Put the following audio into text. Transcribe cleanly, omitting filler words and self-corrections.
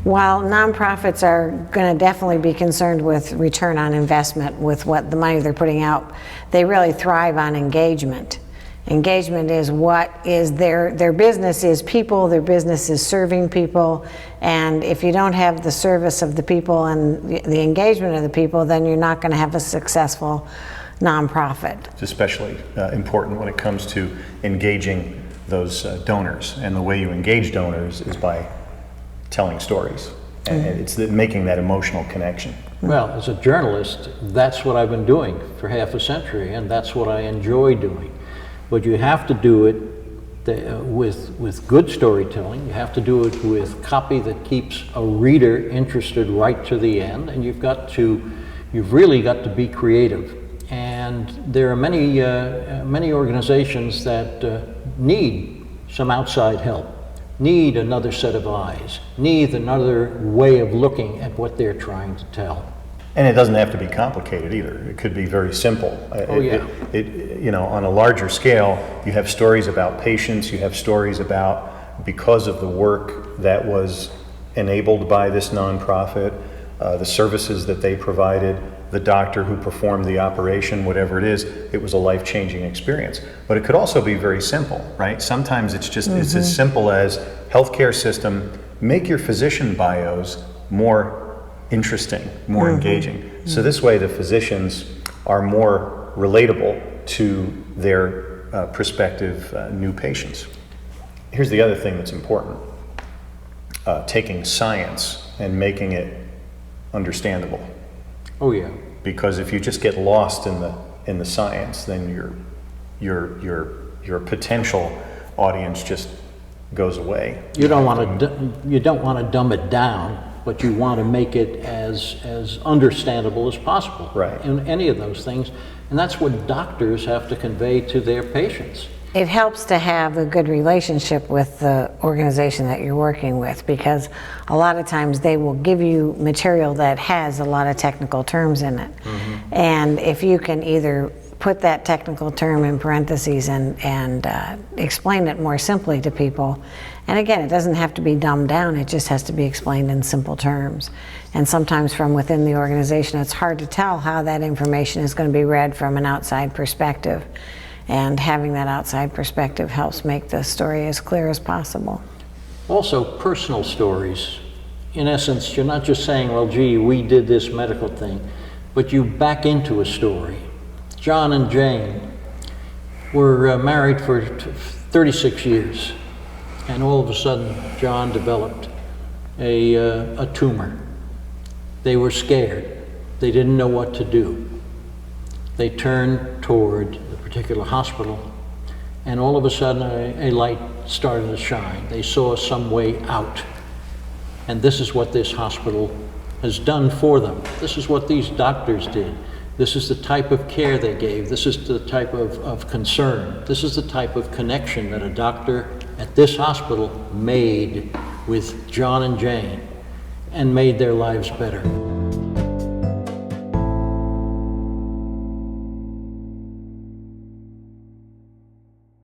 While nonprofits are going to definitely be concerned with return on investment with what the money they're putting out, they really thrive on engagement. Engagement is what is their business is people, their business is serving people, and if you don't have the service of the people and the engagement of the people, then you're not going to have a successful nonprofit. It's especially important when it comes to engaging those donors, and the way you engage donors is by telling stories, and it's making that emotional connection. Well, as a journalist, that's what I've been doing for half a century, and that's what I enjoy doing. But you have to do it with good storytelling. You have to do it with copy that keeps a reader interested right to the end, and you've really got to be creative. And there are many organizations that need some outside help, need another set of eyes, need another way of looking at what they're trying to tell. And it doesn't have to be complicated either. It could be very simple. You know, on a larger scale, you have stories about patients, you have stories about, because of the work that was enabled by this nonprofit, the services that they provided, the doctor who performed the operation, whatever it is, it was a life-changing experience. But it could also be very simple, right? Sometimes it's just, it's as simple as healthcare system, make your physician bios more interesting, more engaging. So this way the physicians are more relatable to their prospective new patients. Here's the other thing that's important. Taking science and making it understandable. Oh yeah. Because if you just get lost in the science, then your potential audience just goes away. You don't want to dumb it down, but you want to make it as understandable as possible. Right. In any of those things, and that's what doctors have to convey to their patients. It helps to have a good relationship with the organization that you're working with, because a lot of times they will give you material that has a lot of technical terms in it. And if you can either put that technical term in parentheses and explain it more simply to people, and again, it doesn't have to be dumbed down, it just has to be explained in simple terms. And sometimes from within the organization, it's hard to tell how that information is going to be read from an outside perspective. And having that outside perspective helps make the story as clear as possible. Also, personal stories. In essence, you're not just saying, well, gee, we did this medical thing, but you back into a story. John and Jane were married for 36 years, and all of a sudden, John developed a tumor. They were scared. They didn't know what to do. They turned toward the particular hospital, and all of a sudden a light started to shine. They saw some way out. And this is what this hospital has done for them. This is what these doctors did. This is the type of care they gave. This is the type of concern. This is the type of connection that a doctor at this hospital made with John and Jane, and made their lives better.